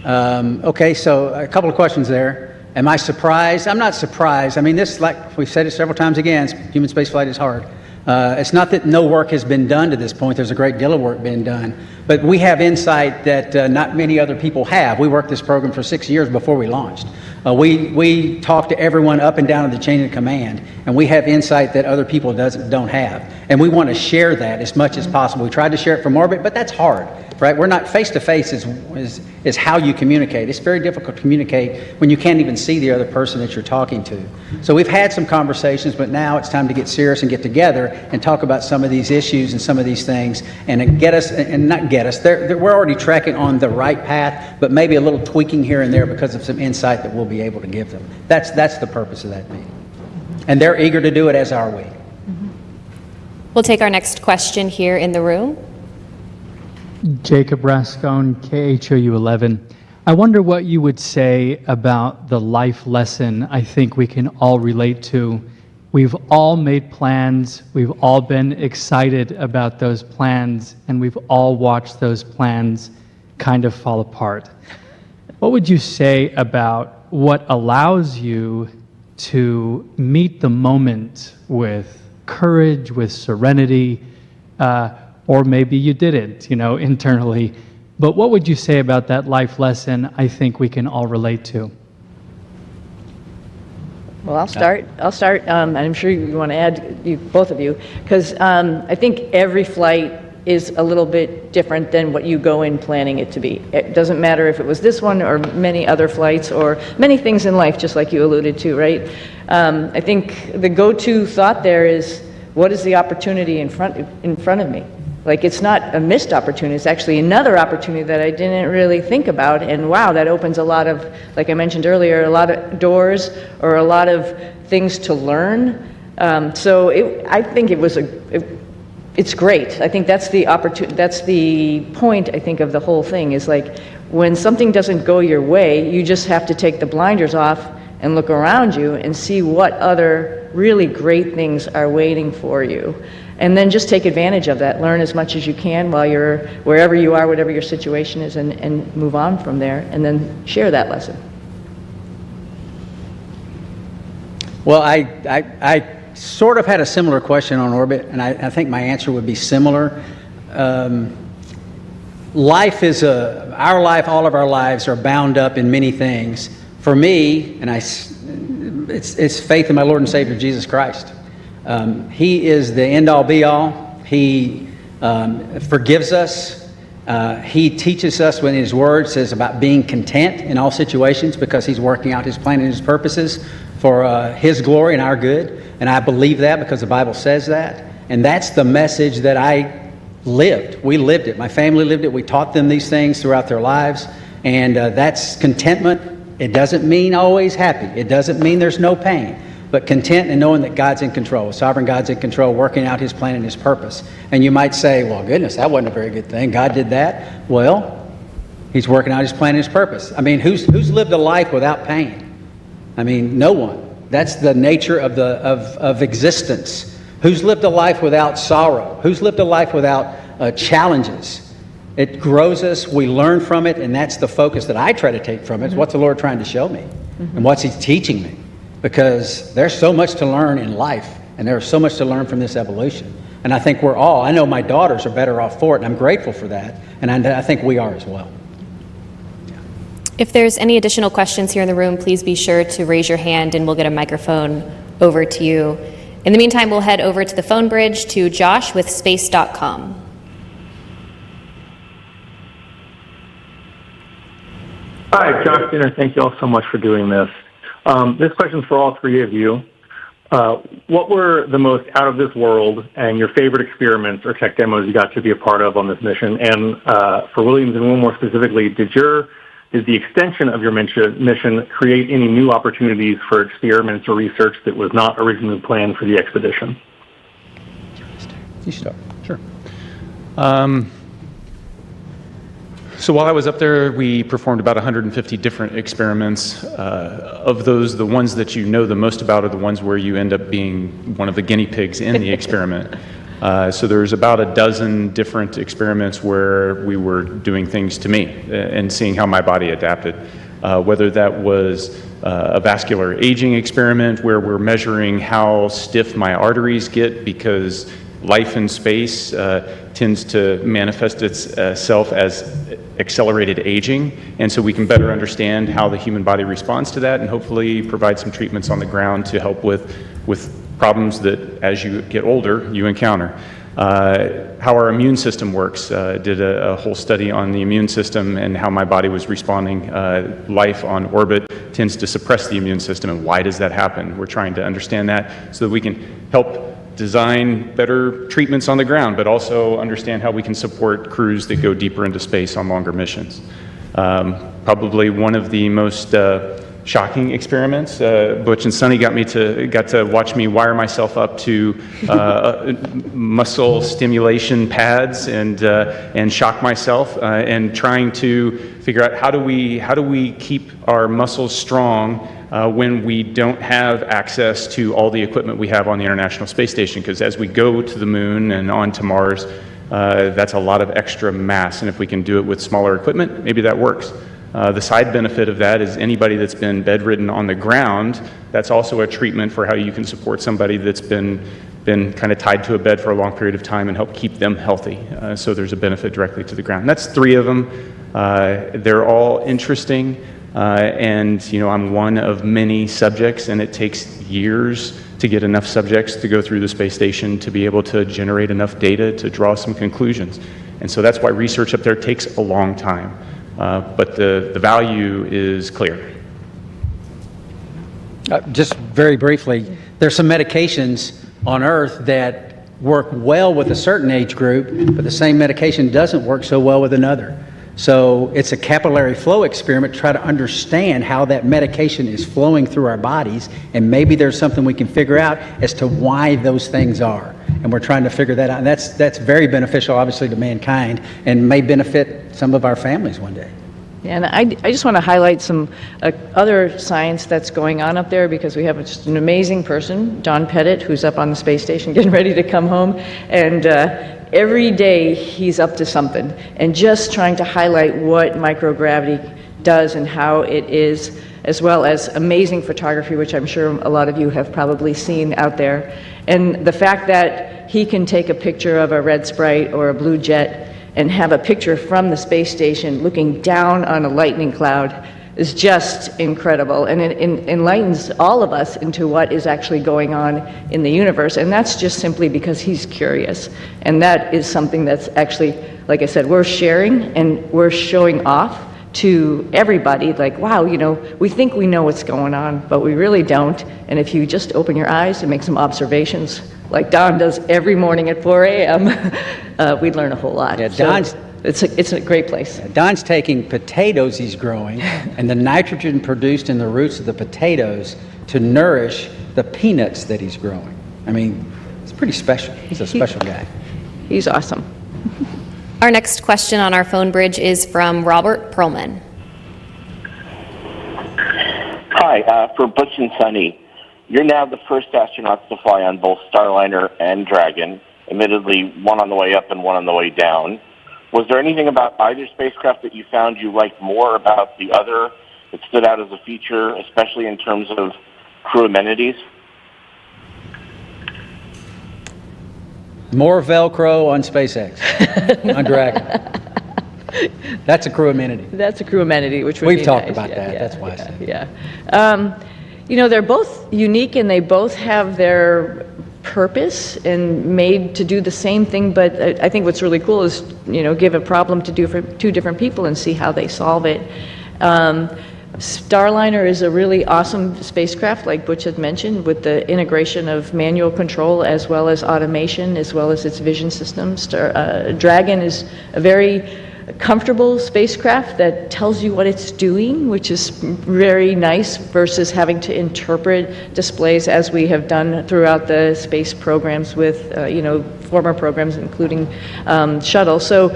Okay, so a couple of questions there. Am I surprised? I'm not surprised. I mean, this, like we've said it several times again, human spaceflight is hard. It's not that no work has been done to this point. There's a great deal of work being done. But we have insight that not many other people have. We worked this program for 6 years before we launched. We talk to everyone up and down the chain of command, and we have insight that other people don't have. And we want to share that as much as possible. We tried to share it from orbit, but that's hard, right? We're not face-to-face is how you communicate. It's very difficult to communicate when you can't even see the other person that you're talking to. So we've had some conversations, but now it's time to get serious and get together and talk about some of these issues and some of these things and get us, and not get us, we're already tracking on the right path, but maybe a little tweaking here and there because of some insight that we'll be able to give them. That's the purpose of that meeting. And they're eager to do it, as are we. We'll take our next question here in the room. Jacob Rascone, KHOU 11. I wonder what you would say about the life lesson I think we can all relate to. We've all made plans, we've all been excited about those plans, and we've all watched those plans kind of fall apart. What would you say about what allows you to meet the moment with courage, with serenity, or maybe you didn't, internally. But what would you say about that life lesson I think we can all relate to? Well, I'll start. And I'm sure you want to add, both of you, because I think every flight is a little bit different than what you go in planning it to be. It doesn't matter if it was this one or many other flights or many things in life, just like you alluded to, right? I think the go-to thought there is, what is the opportunity in front of me? Like, it's not a missed opportunity, it's actually another opportunity that I didn't really think about, and wow, that opens a lot of, like I mentioned earlier, a lot of doors or a lot of things to learn. I think it's great. I think that's the opportunity, that's the point, I think, of the whole thing, is like, when something doesn't go your way, you just have to take the blinders off and look around you and see what other really great things are waiting for you. And then just take advantage of that. Learn as much as you can while you're wherever you are, whatever your situation is, and move on from there, and then share that lesson. Well, I sort of had a similar question on orbit, and I think my answer would be similar. Life is our life, all of our lives are bound up in many things. For me, and it's faith in my Lord and Savior Jesus Christ. He is the end-all, be-all. He forgives us. He teaches us when His Word says about being content in all situations, because He's working out His plan and His purposes for His glory and our good. And I believe that because the Bible says that. And that's the message that I lived. We lived it. My family lived it. We taught them these things throughout their lives. And that's contentment. It doesn't mean always happy. It doesn't mean there's no pain. But content and knowing that God's in control, sovereign God's in control, working out His plan and His purpose. And you might say, well, goodness, that wasn't a very good thing. God did that. Well, He's working out His plan and His purpose. I mean, who's lived a life without pain? I mean, no one. That's the nature of existence. Who's lived a life without sorrow? Who's lived a life without challenges? It grows us. We learn from it, and that's the focus that I try to take from it. It's what's the Lord trying to show me, and what's He teaching me. Because there's so much to learn in life, and there's so much to learn from this evolution. And I think I know my daughters are better off for it, and I'm grateful for that, and I think we are as well. If there's any additional questions here in the room, please be sure to raise your hand and we'll get a microphone over to you. In the meantime, we'll head over to the phone bridge to Josh with space.com. Hi, Josh Dinner. Thank you all so much for doing this. This question is for all three of you. What were the most out of this world and your favorite experiments or tech demos you got to be a part of on this mission? And for Williams and Wilmore specifically, did the extension of your mission create any new opportunities for experiments or research that was not originally planned for the expedition? You start. Sure. So while I was up there, we performed about 150 different experiments. Of those, the ones that you know the most about are the ones where you end up being one of the guinea pigs in the experiment. So there's about a dozen different experiments where we were doing things to me and seeing how my body adapted. Whether that was a vascular aging experiment where we're measuring how stiff my arteries get because life in space tends to manifest itself as accelerated aging, and so we can better understand how the human body responds to that and hopefully provide some treatments on the ground to help with problems that as you get older you encounter. How our immune system works. Did a whole study on the immune system and how my body was responding. Life on orbit tends to suppress the immune system, and why does that happen? We're trying to understand that so that we can help design better treatments on the ground, but also understand how we can support crews that go deeper into space on longer missions. Probably one of the most shocking experiments. Butch and Suni got to watch me wire myself up to muscle stimulation pads and shock myself and trying to figure out how do we keep our muscles strong when we don't have access to all the equipment we have on the International Space Station, because as we go to the moon and on to Mars, that's a lot of extra mass, and if we can do it with smaller equipment, maybe that works. The side benefit of that is anybody that's been bedridden on the ground, that's also a treatment for how you can support somebody that's been kind of tied to a bed for a long period of time and help keep them healthy. So there's a benefit directly to the ground. That's three of them. They're all interesting, and I'm one of many subjects, and it takes years to get enough subjects to go through the space station to be able to generate enough data to draw some conclusions. And so that's why research up there takes a long time. But the value is clear. Just very briefly, there's some medications on Earth that work well with a certain age group, but the same medication doesn't work so well with another. So it's a capillary flow experiment to try to understand how that medication is flowing through our bodies, and maybe there's something we can figure out as to why those things are. And we're trying to figure that out. And that's very beneficial, obviously, to mankind, and may benefit some of our families one day. And I just want to highlight some other science that's going on up there, because we have just an amazing person, Don Pettit, who's up on the space station getting ready to come home. And every day he's up to something and just trying to highlight what microgravity does and how it is, as well as amazing photography, which I'm sure a lot of you have probably seen out there. And the fact that he can take a picture of a red sprite or a blue jet and have a picture from the space station looking down on a lightning cloud is just incredible, and it enlightens all of us into what is actually going on in the universe. And that's just simply because he's curious, and that is something that's actually, like I said, we're sharing and we're showing off to everybody, like, wow, we think we know what's going on, but we really don't. And if you just open your eyes and make some observations, like Don does every morning at 4 a.m., we'd learn a whole lot. Yeah, Don's, it's a great place. Don's taking potatoes he's growing and the nitrogen produced in the roots of the potatoes to nourish the peanuts that he's growing. I mean, it's pretty special. He's a special guy. He's awesome. Our next question on our phone bridge is from Robert Perlman. Hi, for Butch and Suni, you're now the first astronauts to fly on both Starliner and Dragon, admittedly one on the way up and one on the way down. Was there anything about either spacecraft that you found you liked more about the other that stood out as a feature, especially in terms of crew amenities? More Velcro on SpaceX, on Dragon. That's a crew amenity. That's a crew amenity, which would We've be talked nice. about Yeah, that. yeah, That's why I yeah, said yeah. You know, they're both unique and they both have their purpose and made to do the same thing, but I think what's really cool is, you know, give a problem to do for two different people and see how they solve it. Starliner is a really awesome spacecraft, like Butch had mentioned, with the integration of manual control as well as automation, as well as its vision systems. Dragon is a very comfortable spacecraft that tells you what it's doing, which is very nice versus having to interpret displays as we have done throughout the space programs with, you know, former programs, including shuttle. So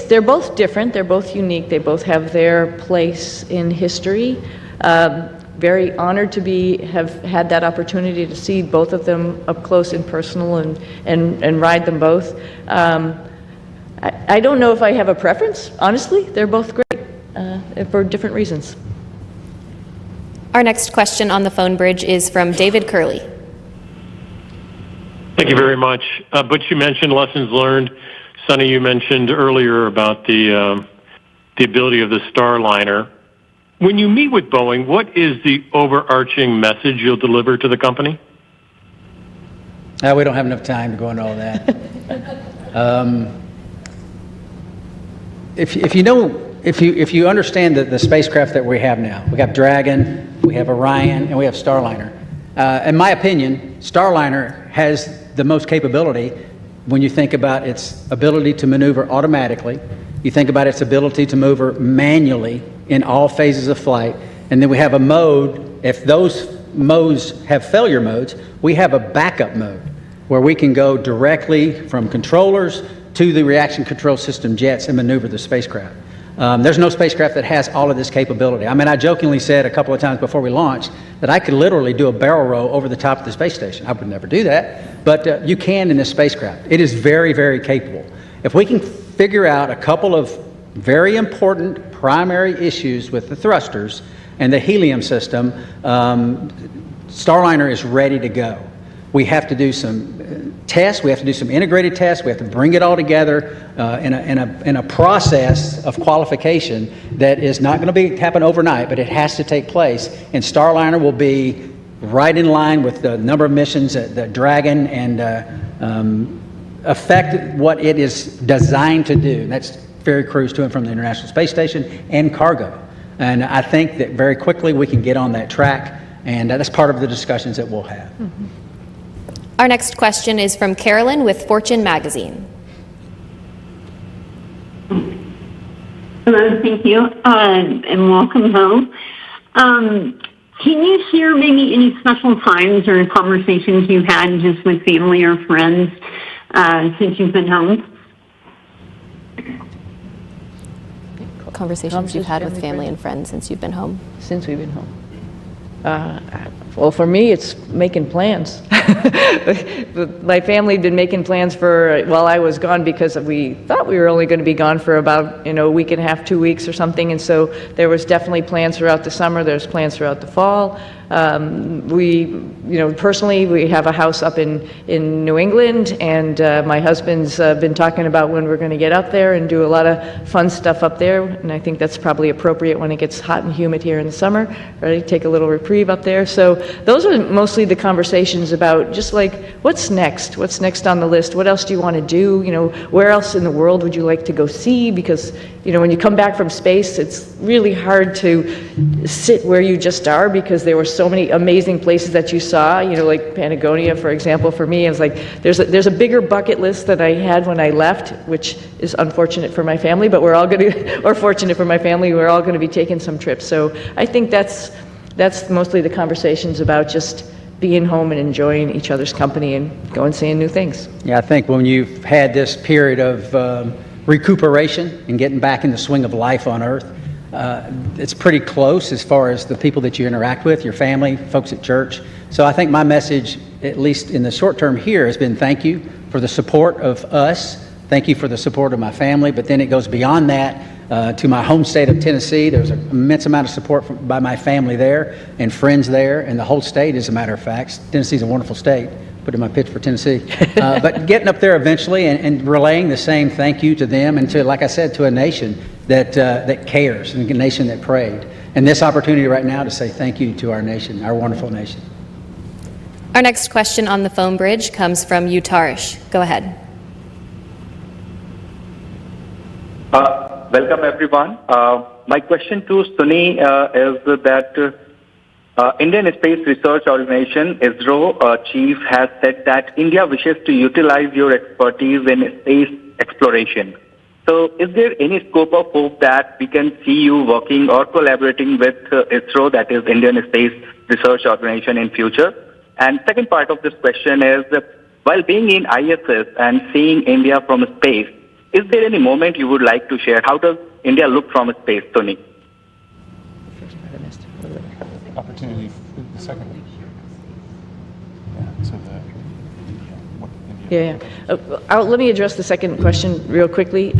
they're both different, they're both unique, they both have their place in history. Very honored to have had that opportunity to see both of them up close and personal and ride them both. I don't know if I have a preference, honestly. They're both great for different reasons. Our next question on the phone bridge is from David Curley. Thank you very much. Butch, you mentioned lessons learned. Suni, you mentioned earlier about the ability of the Starliner. When you meet with Boeing, what is the overarching message you'll deliver to the company? We don't have enough time to go into all that. If you understand the spacecraft that we have now, we have Dragon, we have Orion, and we have Starliner. In my opinion, Starliner has the most capability when you think about its ability to maneuver automatically, you think about its ability to maneuver manually in all phases of flight, and then we have a mode, if those modes have failure modes, we have a backup mode where we can go directly from controllers to the reaction control system jets and maneuver the spacecraft. There's no spacecraft that has all of this capability. I mean, I jokingly said a couple of times before we launched that I could literally do a barrel roll over the top of the space station. I would never do that, but you can in this spacecraft. It is very, very capable. If we can figure out a couple of very important primary issues with the thrusters and the helium system, Starliner is ready to go. We have to do some tests. We have to do some integrated tests. We have to bring it all together in a process of qualification that is not going to happen overnight, but it has to take place. And Starliner will be right in line with the number of missions that Dragon and affect what it is designed to do. And that's ferry crews to and from the International Space Station and cargo. And I think that very quickly we can get on that track, and that's part of the discussions that we'll have. Mm-hmm. Our next question is from Carolyn with Fortune Magazine. Hello, thank you, and welcome home. Can you share maybe any special times or conversations you've had just with family or friends since you've been home? Conversations you've had with family and friends since you've been home? Since we've been home. Well, for me, it's making plans. My family had been making plans while I was gone, because we thought we were only going to be gone for about a week and a half, 2 weeks or something. And so there was definitely plans throughout the summer. There's plans throughout the fall. Personally, we have a house up in New England, and my husband's been talking about when we're going to get up there and do a lot of fun stuff up there. And I think that's probably appropriate when it gets hot and humid here in the summer, right? Take a little reprieve up there. So those are mostly the conversations about just like, what's next? What's next on the list? What else do you want to do? Where else in the world would you like to go see? Because, when you come back from space, it's really hard to sit where you just are, because there were so many amazing places that you saw, like Patagonia, for example. For me, it's like there's a bigger bucket list that I had when I left, which is unfortunate for my family, but we're all going to, or fortunate for my family, we're all going to be taking some trips. So I think that's mostly the conversations about just being home and enjoying each other's company and going seeing new things. Yeah, I think when you've had this period of recuperation and getting back in the swing of life on Earth, it's pretty close as far as the people that you interact with, your family, folks at church. So I think my message, at least in the short term here, has been thank you for the support of us. Thank you for the support of my family. But then it goes beyond that. to my home state of Tennessee. There's an immense amount of support by my family there and friends there, and the whole state, as a matter of fact. Tennessee's a wonderful state. Put in my pitch for Tennessee. But getting up there eventually and relaying the same thank you to them and to, like I said, to a nation that cares and a nation that prayed. And this opportunity right now to say thank you to our nation, our wonderful nation. Our next question on the phone bridge comes from Utarish. Go ahead. Welcome, everyone. My question to Suni is that Indian Space Research Organization, ISRO chief, has said that India wishes to utilize your expertise in space exploration. So is there any scope of hope that we can see you working or collaborating with ISRO, that is Indian Space Research Organization, in future? And second part of this question is, while being in ISS and seeing India from space, is there any moment you would like to share? How does India look from space, Suni? Opportunity, the second. Let me address the second question real quickly.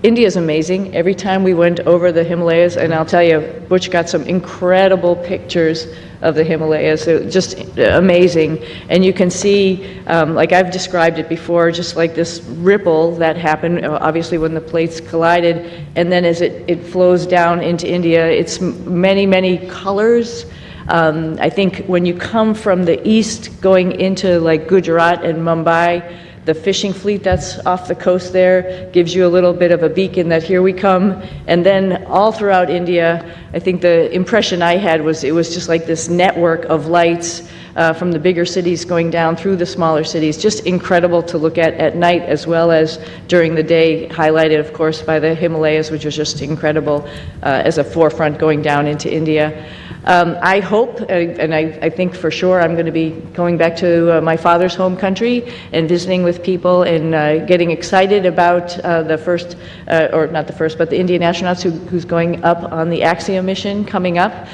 India is amazing. Every time we went over the Himalayas, and I'll tell you, Butch got some incredible pictures of the Himalayas, just amazing. And you can see, like I've described it before, just like this ripple that happened, obviously when the plates collided, and then as it flows down into India, it's many, many colors. I think when you come from the east going into like Gujarat and Mumbai, the fishing fleet that's off the coast there gives you a little bit of a beacon that here we come. And then all throughout India, I think the impression I had was it was just like this network of lights from the bigger cities going down through the smaller cities. Just incredible to look at night as well as during the day, highlighted, of course, by the Himalayas, which was just incredible as a forefront going down into India. I hope, and I think for sure, I'm going to be going back to my father's home country and visiting with people and getting excited about the first, or not the first, but the Indian astronauts who's going up on the Axiom mission coming up.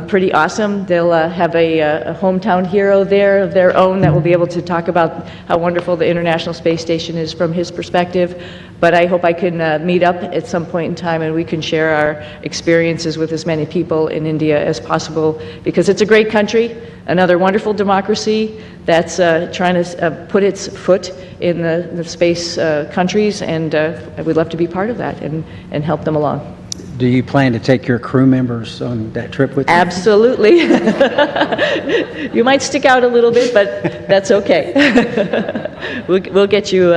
Pretty awesome. They'll have a hometown hero there of their own that will be able to talk about how wonderful the International Space Station is from his perspective. But I hope I can meet up at some point in time and we can share our experiences with as many people in India as possible, because it's a great country, another wonderful democracy that's trying to put its foot in the space countries, and we'd love to be part of that and help them along. Do you plan to take your crew members on that trip with you? Absolutely. You might stick out a little bit, but that's okay. We'll get you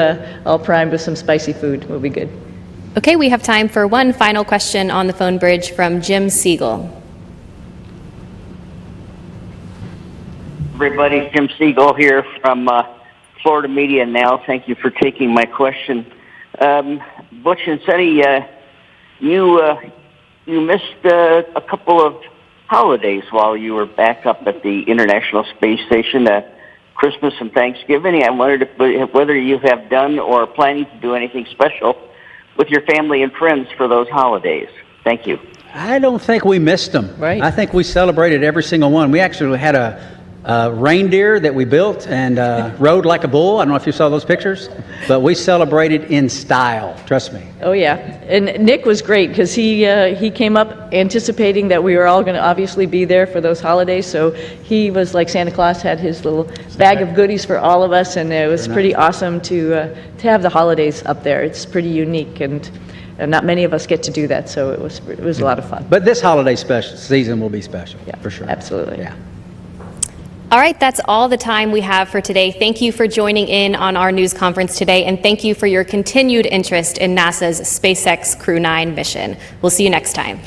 all primed with some spicy food. We'll be good. Okay, we have time for one final question on the phone bridge from Jim Siegel. Everybody, Jim Siegel here from Florida Media Now. Thank you for taking my question. Butch and Suni, you missed a couple of holidays while you were back up at the International Space Station, Christmas and Thanksgiving. I wondered whether you have done or planning to do anything special with your family and friends for those holidays. Thank you. I don't think we missed them. Right. I think we celebrated every single one. We actually had a reindeer that we built and rode like a bull. I don't know if you saw those pictures, but we celebrated in style. Trust me. Oh yeah, and Nick was great because he came up anticipating that we were all going to obviously be there for those holidays. So he was like Santa Claus, had his little bag of goodies for all of us, and it was pretty awesome to have the holidays up there. It's pretty unique, and not many of us get to do that. So it was a lot of fun. But this holiday season will be special. Yeah, for sure. Absolutely. Yeah. All right, that's all the time we have for today. Thank you for joining in on our news conference today, and thank you for your continued interest in NASA's SpaceX Crew 9 mission. We'll see you next time.